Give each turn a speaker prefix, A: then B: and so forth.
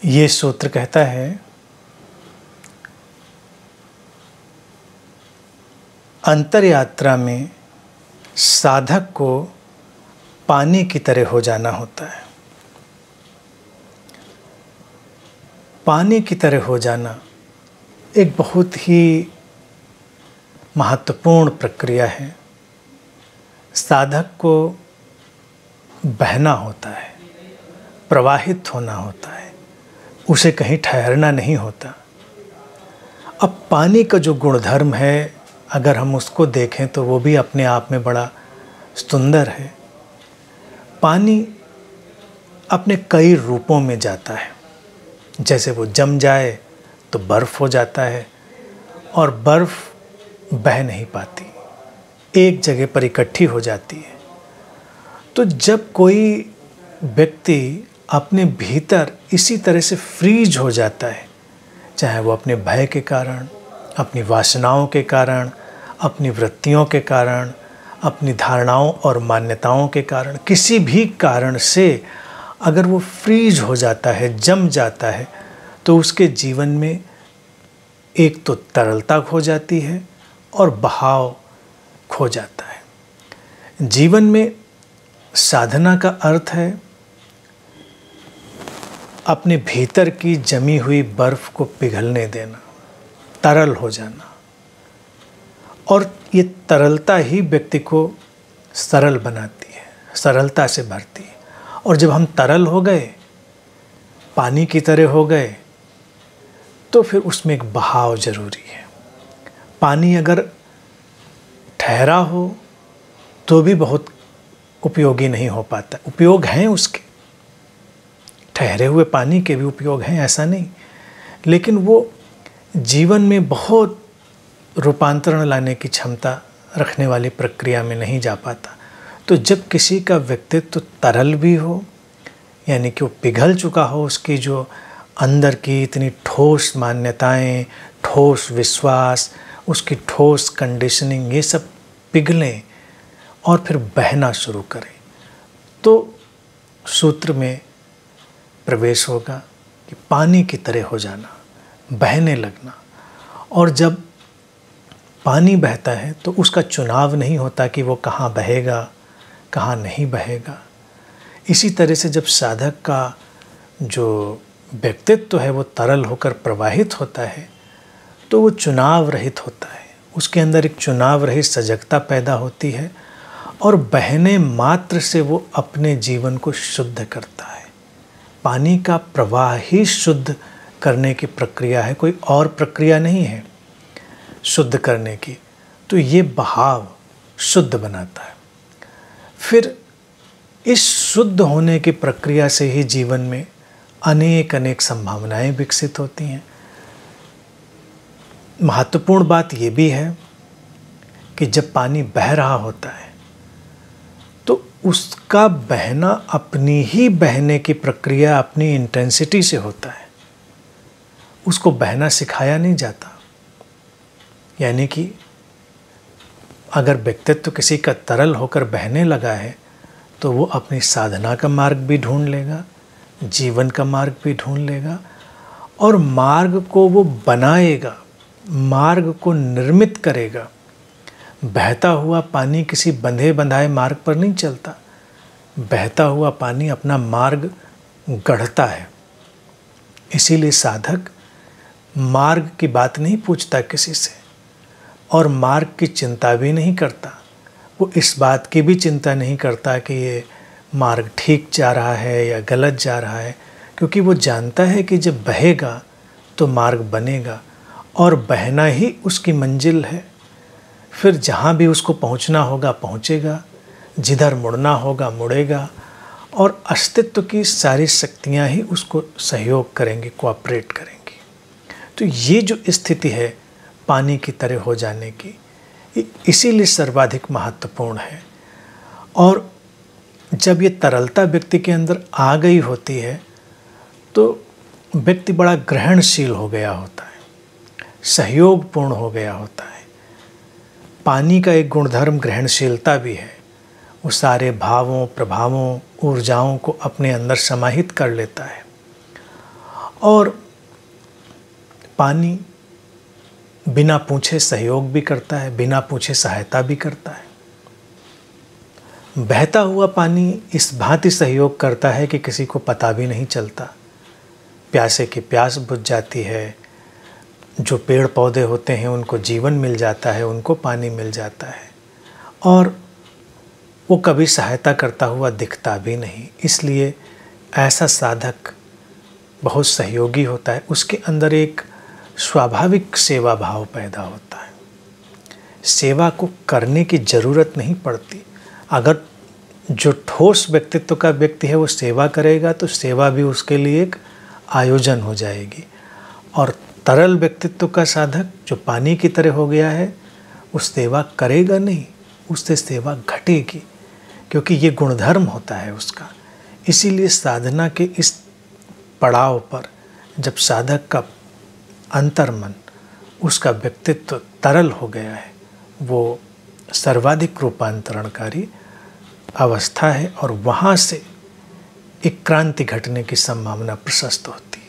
A: ये सूत्र कहता है, अंतर यात्रा में साधक को पानी की तरह हो जाना होता है। पानी की तरह हो जाना एक बहुत ही महत्वपूर्ण प्रक्रिया है। साधक को बहना होता है, प्रवाहित होना होता है, उसे कहीं ठहरना नहीं होता। अब पानी का जो गुणधर्म है, अगर हम उसको देखें तो वो भी अपने आप में बड़ा सुंदर है। पानी अपने कई रूपों में जाता है। जैसे वो जम जाए तो बर्फ़ हो जाता है, और बर्फ़ बह नहीं पाती, एक जगह पर इकट्ठी हो जाती है। तो जब कोई व्यक्ति अपने भीतर इसी तरह से फ्रीज हो जाता है, चाहे वो अपने भय के कारण, अपनी वासनाओं के कारण, अपनी वृत्तियों के कारण, अपनी धारणाओं और मान्यताओं के कारण, किसी भी कारण से अगर वो फ्रीज हो जाता है, जम जाता है, तो उसके जीवन में एक तो तरलता खो जाती है और बहाव खो जाता है। जीवन में साधना का अर्थ है अपने भीतर की जमी हुई बर्फ़ को पिघलने देना, तरल हो जाना, और ये तरलता ही व्यक्ति को सरल बनाती है, सरलता से भरती है। और जब हम तरल हो गए, पानी की तरह हो गए, तो फिर उसमें एक बहाव ज़रूरी है। पानी अगर ठहरा हो तो भी बहुत उपयोगी नहीं हो पाता। उपयोग हैं उसके, ठहरे हुए पानी के भी उपयोग हैं, ऐसा नहीं, लेकिन वो जीवन में बहुत रूपांतरण लाने की क्षमता रखने वाली प्रक्रिया में नहीं जा पाता। तो जब किसी का व्यक्तित्व तरल भी हो, यानी कि वो पिघल चुका हो, उसकी जो अंदर की इतनी ठोस मान्यताएं, ठोस विश्वास, उसकी ठोस कंडीशनिंग, ये सब पिघलें और फिर बहना शुरू करें, तो सूत्र में प्रवेश होगा कि पानी की तरह हो जाना, बहने लगना। और जब पानी बहता है तो उसका चुनाव नहीं होता कि वो कहाँ बहेगा, कहाँ नहीं बहेगा। इसी तरह से जब साधक का जो व्यक्तित्व है वो तरल होकर प्रवाहित होता है, तो वो चुनाव रहित होता है। उसके अंदर एक चुनाव रहित सजगता पैदा होती है, और बहने मात्र से वो अपने जीवन को शुद्ध करता है। पानी का प्रवाह ही शुद्ध करने की प्रक्रिया है, कोई और प्रक्रिया नहीं है शुद्ध करने की। तो ये बहाव शुद्ध बनाता है। फिर इस शुद्ध होने की प्रक्रिया से ही जीवन में अनेक अनेक संभावनाएं विकसित होती हैं। महत्वपूर्ण बात ये भी है कि जब पानी बह रहा होता है तो उसका बहना अपनी ही बहने की प्रक्रिया, अपनी इंटेंसिटी से होता है। उसको बहना सिखाया नहीं जाता। यानी कि अगर व्यक्तित्व किसी का तरल होकर बहने लगा है, तो वो अपनी साधना का मार्ग भी ढूंढ लेगा, जीवन का मार्ग भी ढूंढ लेगा, और मार्ग को वो बनाएगा, मार्ग को निर्मित करेगा। बहता हुआ पानी किसी बंधे बंधाए मार्ग पर नहीं चलता। बहता हुआ पानी अपना मार्ग गढ़ता है। इसीलिए साधक मार्ग की बात नहीं पूछता किसी से, और मार्ग की चिंता भी नहीं करता। वो इस बात की भी चिंता नहीं करता कि ये मार्ग ठीक जा रहा है या गलत जा रहा है, क्योंकि वो जानता है कि जब बहेगा तो मार्ग बनेगा, और बहना ही उसकी मंजिल है। फिर जहाँ भी उसको पहुँचना होगा पहुँचेगा, जिधर मुड़ना होगा मुड़ेगा, और अस्तित्व की सारी शक्तियाँ ही उसको सहयोग करेंगी, कोऑपरेट करेंगी। तो ये जो स्थिति है पानी की तरह हो जाने की, इसीलिए सर्वाधिक महत्वपूर्ण है। और जब ये तरलता व्यक्ति के अंदर आ गई होती है, तो व्यक्ति बड़ा ग्रहणशील हो गया होता है, सहयोगपूर्ण हो गया होता है। पानी का एक गुणधर्म ग्रहणशीलता भी है। वो सारे भावों, प्रभावों, ऊर्जाओं को अपने अंदर समाहित कर लेता है। और पानी बिना पूछे सहयोग भी करता है, बिना पूछे सहायता भी करता है। बहता हुआ पानी इस भांति सहयोग करता है कि किसी को पता भी नहीं चलता। प्यासे की प्यास बुझ जाती है, जो पेड़ पौधे होते हैं उनको जीवन मिल जाता है, उनको पानी मिल जाता है, और वो कभी सहायता करता हुआ दिखता भी नहीं। इसलिए ऐसा साधक बहुत सहयोगी होता है, उसके अंदर एक स्वाभाविक सेवा भाव पैदा होता है। सेवा को करने की ज़रूरत नहीं पड़ती। अगर जो ठोस व्यक्तित्व का व्यक्ति है वो सेवा करेगा तो सेवा भी उसके लिए एक आयोजन हो जाएगी, और तरल व्यक्तित्व का साधक जो पानी की तरह हो गया है वो सेवा करेगा नहीं, उससे सेवा घटेगी, क्योंकि ये गुणधर्म होता है उसका। इसीलिए साधना के इस पड़ाव पर जब साधक का अंतर्मन, उसका व्यक्तित्व तरल हो गया है, वो सर्वाधिक रूपांतरणकारी अवस्था है, और वहाँ से एक क्रांति घटने की संभावना प्रशस्त होती है।